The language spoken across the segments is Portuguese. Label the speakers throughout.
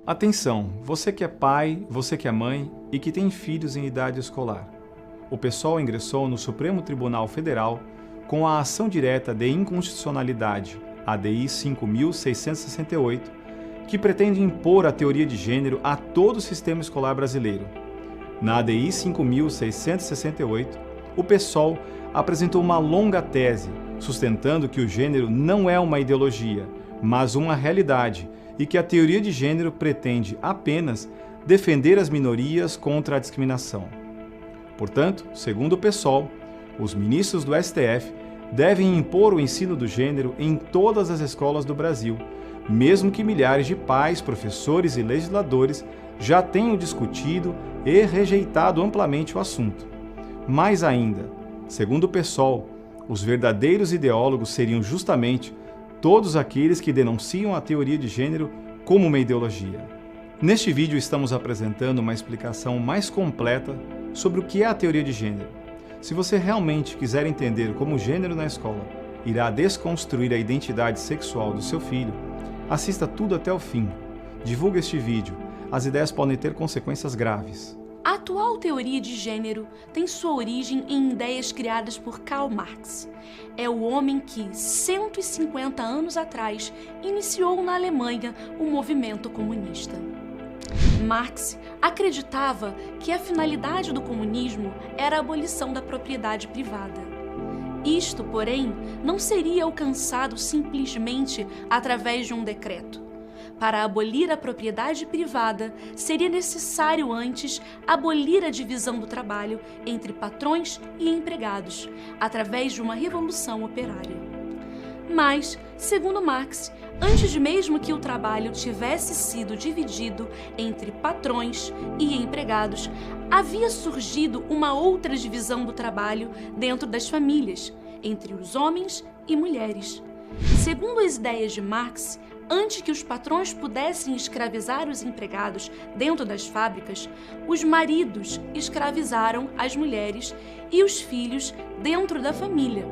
Speaker 1: Atenção, você que é pai, você que é mãe e que tem filhos em idade escolar. O PSOL ingressou no Supremo Tribunal Federal com a ação direta de inconstitucionalidade, ADI 5.668, que pretende impor a teoria de gênero a todo o sistema escolar brasileiro. Na ADI 5.668, o PSOL apresentou uma longa tese, sustentando que o gênero não é uma ideologia, mas uma realidade, e que a teoria de gênero pretende apenas defender as minorias contra a discriminação. Portanto, segundo o PSOL, os ministros do STF devem impor o ensino do gênero em todas as escolas do Brasil, mesmo que milhares de pais, professores e legisladores já tenham discutido e rejeitado amplamente o assunto. Mais ainda, segundo o PSOL, os verdadeiros ideólogos seriam justamente todos aqueles que denunciam a teoria de gênero como uma ideologia. Neste vídeo estamos apresentando uma explicação mais completa sobre o que é a teoria de gênero. Se você realmente quiser entender como o gênero na escola irá desconstruir a identidade sexual do seu filho, assista tudo até o fim. Divulgue este vídeo, as ideias podem ter consequências graves.
Speaker 2: A atual teoria de gênero tem sua origem em ideias criadas por Karl Marx. É o homem que, 150 anos atrás, iniciou na Alemanha o movimento comunista. Marx acreditava que a finalidade do comunismo era a abolição da propriedade privada. Isto, porém, não seria alcançado simplesmente através de um decreto. Para abolir a propriedade privada, seria necessário antes abolir a divisão do trabalho entre patrões e empregados, através de uma revolução operária. Mas, segundo Marx, antes mesmo que o trabalho tivesse sido dividido entre patrões e empregados, havia surgido uma outra divisão do trabalho dentro das famílias, entre os homens e mulheres. Segundo as ideias de Marx, antes que os patrões pudessem escravizar os empregados dentro das fábricas, os maridos escravizaram as mulheres e os filhos dentro da família.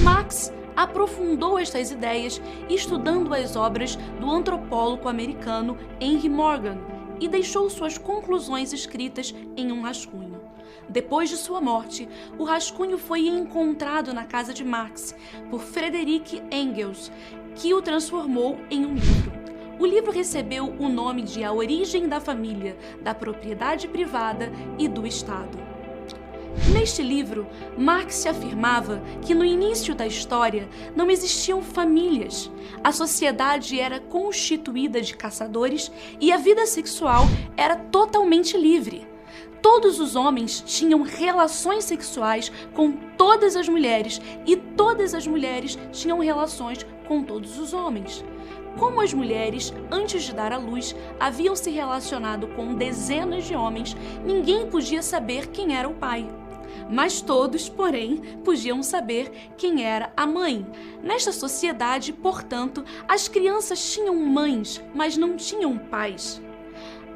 Speaker 2: Marx aprofundou estas ideias estudando as obras do antropólogo americano Henry Morgan e deixou suas conclusões escritas em um rascunho. Depois de sua morte, o rascunho foi encontrado na casa de Marx por Friedrich Engels, que o transformou em um livro. O livro recebeu o nome de A Origem da Família, da Propriedade Privada e do Estado. Neste livro, Marx afirmava que no início da história não existiam famílias. A sociedade era constituída de caçadores e a vida sexual era totalmente livre. Todos os homens tinham relações sexuais com todas as mulheres e todas as mulheres tinham relações com todos os homens. Como as mulheres, antes de dar à luz, haviam se relacionado com dezenas de homens, ninguém podia saber quem era o pai. Mas todos, porém, podiam saber quem era a mãe. Nesta sociedade, portanto, as crianças tinham mães, mas não tinham pais.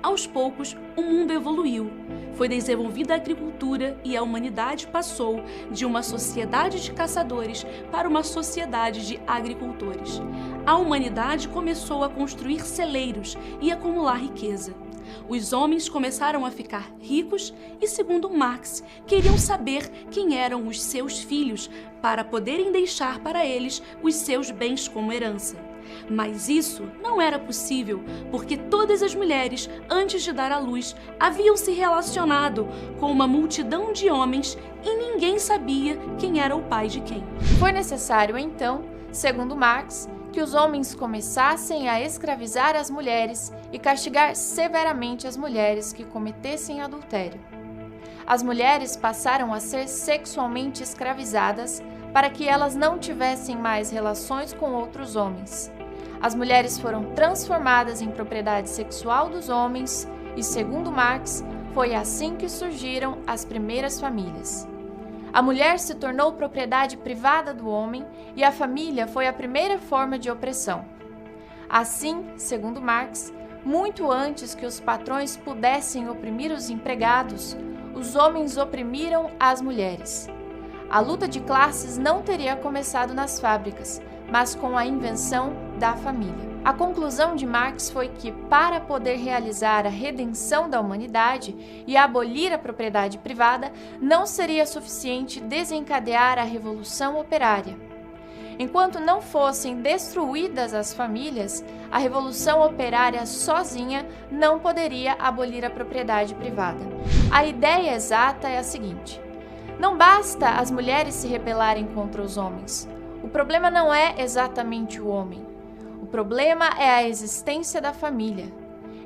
Speaker 2: Aos poucos, o mundo evoluiu. Foi desenvolvida a agricultura e a humanidade passou de uma sociedade de caçadores para uma sociedade de agricultores. A humanidade começou a construir celeiros e acumular riqueza. Os homens começaram a ficar ricos e, segundo Marx, queriam saber quem eram os seus filhos para poderem deixar para eles os seus bens como herança. Mas isso não era possível, porque todas as mulheres, antes de dar à luz, haviam se relacionado com uma multidão de homens e ninguém sabia quem era o pai de quem.
Speaker 3: Foi necessário, então, segundo Marx, que os homens começassem a escravizar as mulheres e castigar severamente as mulheres que cometessem adultério. As mulheres passaram a ser sexualmente escravizadas para que elas não tivessem mais relações com outros homens. As mulheres foram transformadas em propriedade sexual dos homens e, segundo Marx, foi assim que surgiram as primeiras famílias. A mulher se tornou propriedade privada do homem e a família foi a primeira forma de opressão. Assim, segundo Marx, muito antes que os patrões pudessem oprimir os empregados, os homens oprimiram as mulheres. A luta de classes não teria começado nas fábricas, mas com a invenção da família. A conclusão de Marx foi que, para poder realizar a redenção da humanidade e abolir a propriedade privada, não seria suficiente desencadear a Revolução Operária. Enquanto não fossem destruídas as famílias, a Revolução Operária sozinha não poderia abolir a propriedade privada. A ideia exata é a seguinte: não basta as mulheres se rebelarem contra os homens. O problema não é exatamente o homem. O problema é a existência da família.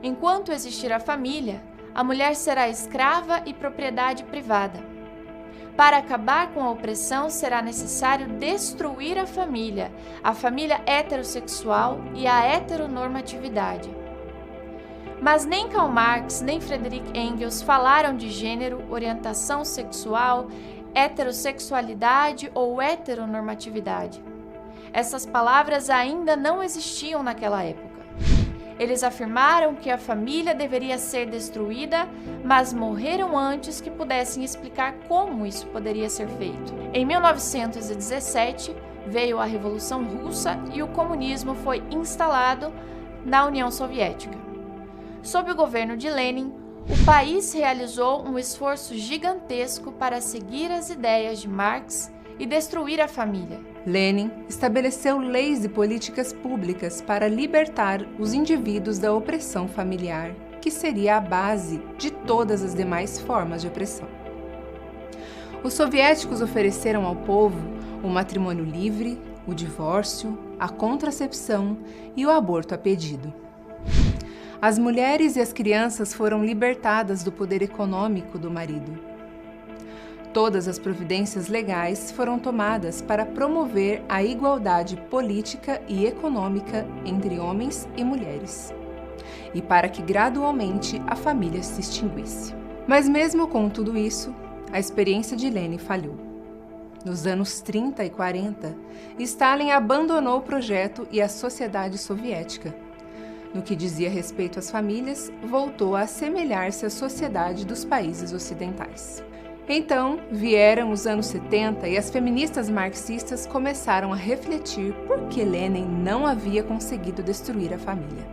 Speaker 3: Enquanto existir a família, a mulher será escrava e propriedade privada. Para acabar com a opressão, será necessário destruir a família heterossexual e a heteronormatividade. Mas nem Karl Marx nem Friedrich Engels falaram de gênero, orientação sexual, heterossexualidade ou heteronormatividade. Essas palavras ainda não existiam naquela época. Eles afirmaram que a família deveria ser destruída, mas morreram antes que pudessem explicar como isso poderia ser feito. Em 1917, veio a Revolução Russa e o comunismo foi instalado na União Soviética. Sob o governo de Lenin, o país realizou um esforço gigantesco para seguir as ideias de Marx e destruir a família.
Speaker 4: Lenin estabeleceu leis e políticas públicas para libertar os indivíduos da opressão familiar, que seria a base de todas as demais formas de opressão. Os soviéticos ofereceram ao povo o matrimônio livre, o divórcio, a contracepção e o aborto a pedido. As mulheres e as crianças foram libertadas do poder econômico do marido. Todas as providências legais foram tomadas para promover a igualdade política e econômica entre homens e mulheres, e para que gradualmente a família se extinguisse. Mas mesmo com tudo isso, a experiência de Lenin falhou. Nos anos 30 e 40, Stalin abandonou o projeto e a sociedade soviética. No que dizia respeito às famílias, voltou a assemelhar-se à sociedade dos países ocidentais. Então, vieram os anos 70 e as feministas marxistas começaram a refletir por que Lenin não havia conseguido destruir a família.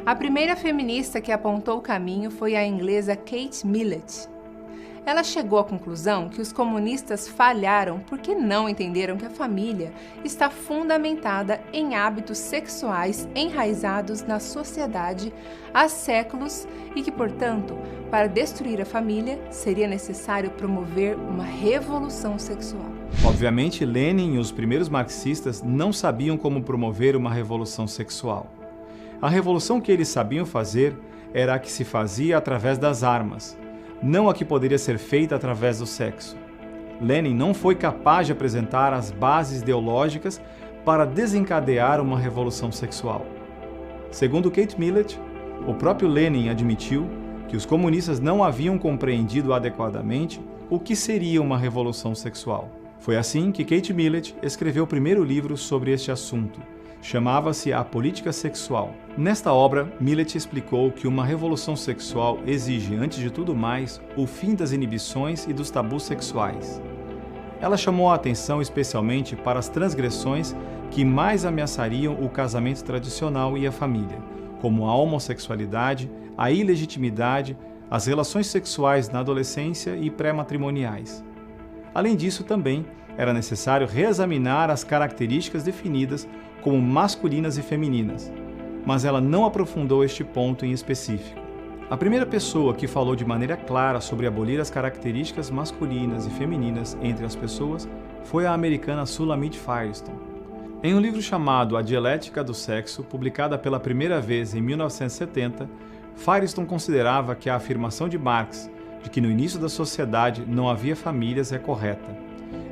Speaker 4: A primeira feminista que apontou o caminho foi a inglesa Kate Millett. Ela chegou à conclusão que os comunistas falharam porque não entenderam que a família está fundamentada em hábitos sexuais enraizados na sociedade há séculos e que, portanto, para destruir a família, seria necessário promover uma revolução sexual.
Speaker 1: Obviamente, Lenin e os primeiros marxistas não sabiam como promover uma revolução sexual. A revolução que eles sabiam fazer era a que se fazia através das armas, não a que poderia ser feita através do sexo. Lenin não foi capaz de apresentar as bases ideológicas para desencadear uma revolução sexual. Segundo Kate Millett, o próprio Lenin admitiu que os comunistas não haviam compreendido adequadamente o que seria uma revolução sexual. Foi assim que Kate Millett escreveu o primeiro livro sobre este assunto. Chamava-se A Política Sexual. Nesta obra, Millett explicou que uma revolução sexual exige, antes de tudo mais, o fim das inibições e dos tabus sexuais. Ela chamou a atenção especialmente para as transgressões que mais ameaçariam o casamento tradicional e a família, como a homossexualidade, a ilegitimidade, as relações sexuais na adolescência e pré-matrimoniais. Além disso, também era necessário reexaminar as características definidas como masculinas e femininas, mas ela não aprofundou este ponto em específico. A primeira pessoa que falou de maneira clara sobre abolir as características masculinas e femininas entre as pessoas foi a americana Sulamit Firestone. Em um livro chamado A Dialética do Sexo, publicada pela primeira vez em 1970, Firestone considerava que a afirmação de Marx de que no início da sociedade não havia famílias é correta.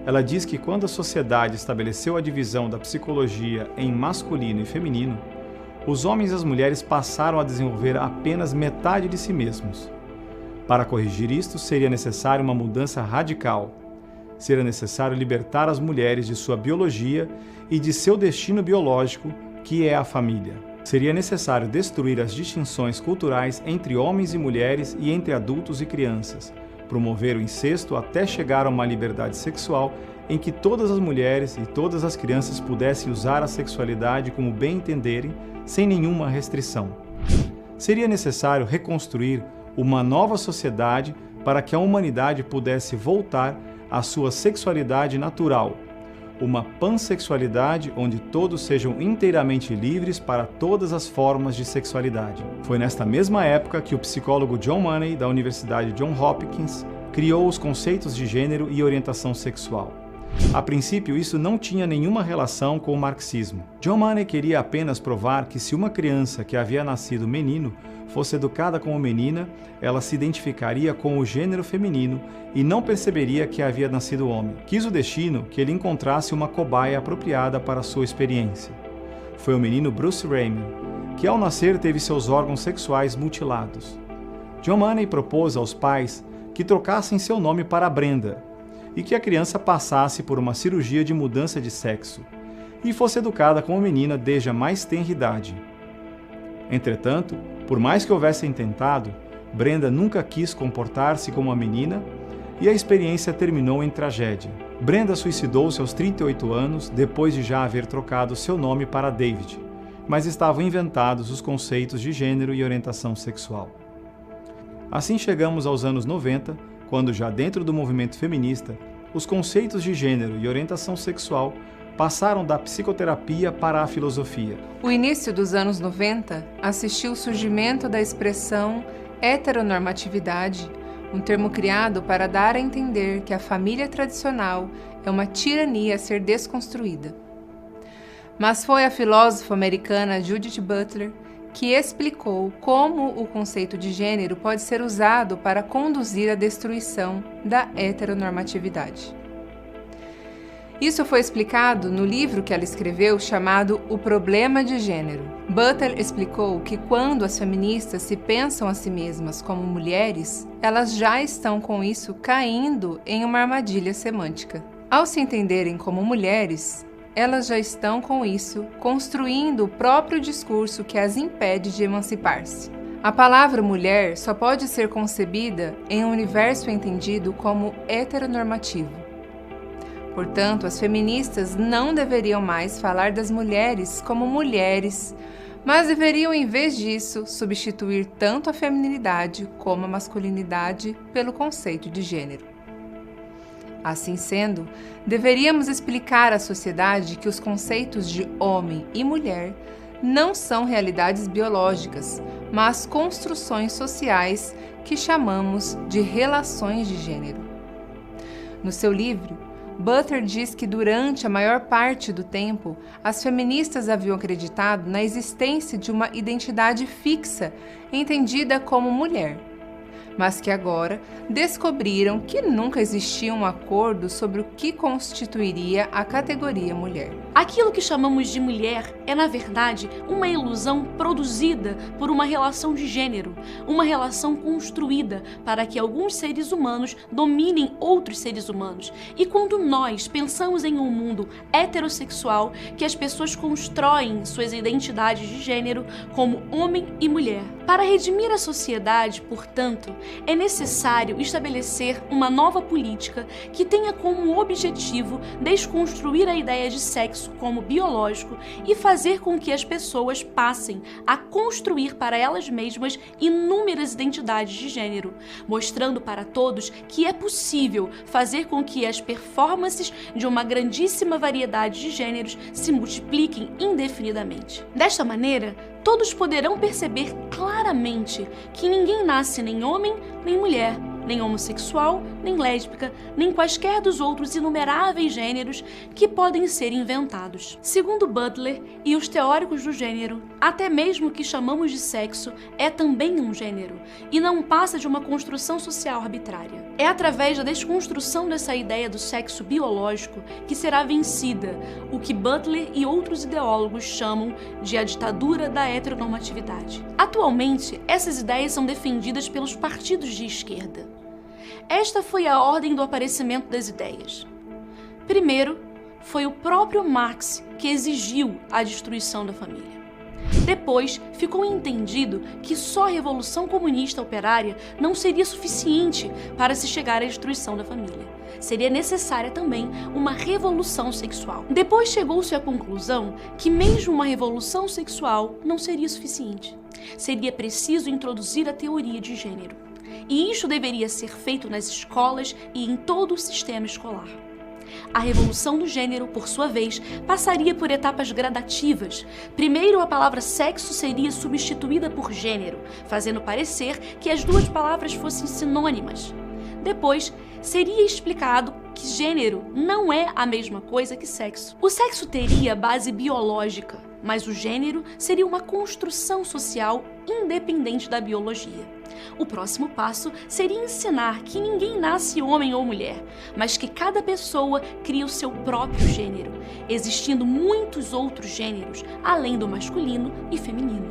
Speaker 1: Ela diz que quando a sociedade estabeleceu a divisão da psicologia em masculino e feminino, os homens e as mulheres passaram a desenvolver apenas metade de si mesmos. Para corrigir isto, seria necessária uma mudança radical. Seria necessário libertar as mulheres de sua biologia e de seu destino biológico, que é a família. Seria necessário destruir as distinções culturais entre homens e mulheres e entre adultos e crianças, promover o incesto até chegar a uma liberdade sexual em que todas as mulheres e todas as crianças pudessem usar a sexualidade como bem entenderem, sem nenhuma restrição. Seria necessário reconstruir uma nova sociedade para que a humanidade pudesse voltar à sua sexualidade natural, uma pansexualidade onde todos sejam inteiramente livres para todas as formas de sexualidade. Foi nesta mesma época que o psicólogo John Money, da Universidade Johns Hopkins, criou os conceitos de gênero e orientação sexual. A princípio, isso não tinha nenhuma relação com o marxismo. John Money queria apenas provar que se uma criança que havia nascido menino fosse educada como menina, ela se identificaria com o gênero feminino e não perceberia que havia nascido homem. Quis o destino que ele encontrasse uma cobaia apropriada para sua experiência. Foi o menino Bruce Raymond, que ao nascer teve seus órgãos sexuais mutilados. John Money propôs aos pais que trocassem seu nome para Brenda, e que a criança passasse por uma cirurgia de mudança de sexo e fosse educada como menina desde a mais tenra idade. Entretanto, por mais que houvessem tentado, Brenda nunca quis comportar-se como uma menina e a experiência terminou em tragédia. Brenda suicidou-se aos 38 anos depois de já haver trocado seu nome para David, mas estavam inventados os conceitos de gênero e orientação sexual. Assim chegamos aos anos 90, quando já dentro do movimento feminista, os conceitos de gênero e orientação sexual passaram da psicoterapia para a filosofia.
Speaker 4: O início dos anos 90 assistiu ao surgimento da expressão heteronormatividade, um termo criado para dar a entender que a família tradicional é uma tirania a ser desconstruída. Mas foi a filósofa americana Judith Butler que explicou como o conceito de gênero pode ser usado para conduzir à destruição da heteronormatividade. Isso foi explicado no livro que ela escreveu chamado O Problema de Gênero. Butler explicou que quando as feministas se pensam a si mesmas como mulheres, elas já estão com isso caindo em uma armadilha semântica. Ao se entenderem como mulheres, elas já estão com isso construindo o próprio discurso que as impede de emancipar-se. A palavra mulher só pode ser concebida em um universo entendido como heteronormativo. Portanto, as feministas não deveriam mais falar das mulheres como mulheres, mas deveriam, em vez disso, substituir tanto a feminilidade como a masculinidade pelo conceito de gênero. Assim sendo, deveríamos explicar à sociedade que os conceitos de homem e mulher não são realidades biológicas, mas construções sociais que chamamos de relações de gênero. No seu livro, Butler diz que durante a maior parte do tempo, as feministas haviam acreditado na existência de uma identidade fixa, entendida como mulher, mas que agora descobriram que nunca existia um acordo sobre o que constituiria a categoria mulher.
Speaker 2: Aquilo que chamamos de mulher é, na verdade, uma ilusão produzida por uma relação de gênero, uma relação construída para que alguns seres humanos dominem outros seres humanos. E quando nós pensamos em um mundo heterossexual, que as pessoas constroem suas identidades de gênero como homem e mulher. Para redimir a sociedade, portanto, é necessário estabelecer uma nova política que tenha como objetivo desconstruir a ideia de sexo como biológico e fazer com que as pessoas passem a construir para elas mesmas inúmeras identidades de gênero, mostrando para todos que é possível fazer com que as performances de uma grandíssima variedade de gêneros se multipliquem indefinidamente. Desta maneira, todos poderão perceber claramente que ninguém nasce nem homem nem mulher, nem homossexual, nem lésbica, nem quaisquer dos outros inumeráveis gêneros que podem ser inventados. Segundo Butler e os teóricos do gênero, até mesmo o que chamamos de sexo é também um gênero e não passa de uma construção social arbitrária. É através da desconstrução dessa ideia do sexo biológico que será vencida o que Butler e outros ideólogos chamam de a ditadura da heteronormatividade. Atualmente, essas ideias são defendidas pelos partidos de esquerda. Esta foi a ordem do aparecimento das ideias. Primeiro, foi o próprio Marx que exigiu a destruição da família. Depois, ficou entendido que só a Revolução Comunista Operária não seria suficiente para se chegar à destruição da família. Seria necessária também uma revolução sexual. Depois chegou-se à conclusão que mesmo uma revolução sexual não seria suficiente. Seria preciso introduzir a teoria de gênero. E isso deveria ser feito nas escolas e em todo o sistema escolar. A revolução do gênero, por sua vez, passaria por etapas gradativas. Primeiro, a palavra sexo seria substituída por gênero, fazendo parecer que as duas palavras fossem sinônimas. Depois, seria explicado que gênero não é a mesma coisa que sexo. O sexo teria base biológica, mas o gênero seria uma construção social independente da biologia. O próximo passo seria ensinar que ninguém nasce homem ou mulher, mas que cada pessoa cria o seu próprio gênero, existindo muitos outros gêneros, além do masculino e feminino.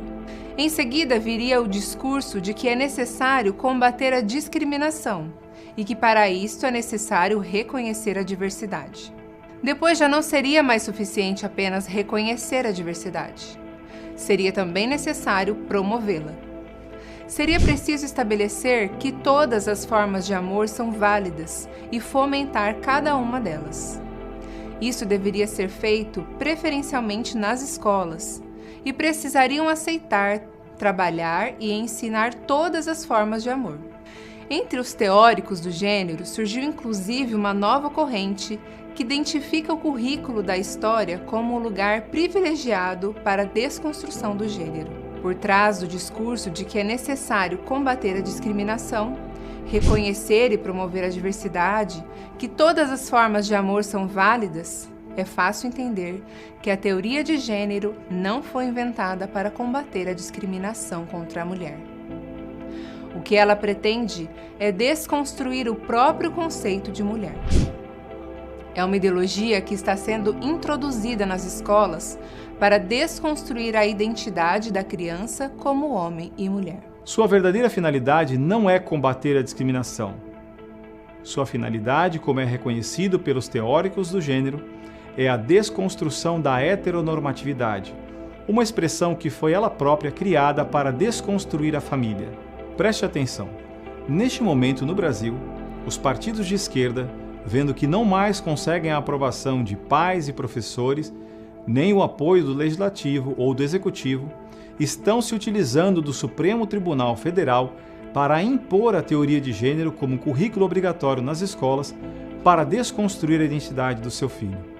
Speaker 4: Em seguida, viria o discurso de que é necessário combater a discriminação e que para isto é necessário reconhecer a diversidade. Depois já não seria mais suficiente apenas reconhecer a diversidade. Seria também necessário promovê-la. Seria preciso estabelecer que todas as formas de amor são válidas e fomentar cada uma delas. Isso deveria ser feito preferencialmente nas escolas e precisariam aceitar, trabalhar e ensinar todas as formas de amor. Entre os teóricos do gênero surgiu inclusive uma nova corrente que identifica o currículo da história como um lugar privilegiado para a desconstrução do gênero. Por trás do discurso de que é necessário combater a discriminação, reconhecer e promover a diversidade, que todas as formas de amor são válidas, é fácil entender que a teoria de gênero não foi inventada para combater a discriminação contra a mulher. O que ela pretende é desconstruir o próprio conceito de mulher. É uma ideologia que está sendo introduzida nas escolas para desconstruir a identidade da criança como homem e mulher.
Speaker 1: Sua verdadeira finalidade não é combater a discriminação. Sua finalidade, como é reconhecido pelos teóricos do gênero, é a desconstrução da heteronormatividade, uma expressão que foi ela própria criada para desconstruir a família. Preste atenção. Neste momento, no Brasil, os partidos de esquerda, vendo que não mais conseguem a aprovação de pais e professores, nem o apoio do Legislativo ou do Executivo, estão se utilizando do Supremo Tribunal Federal para impor a teoria de gênero como currículo obrigatório nas escolas para desconstruir a identidade do seu filho.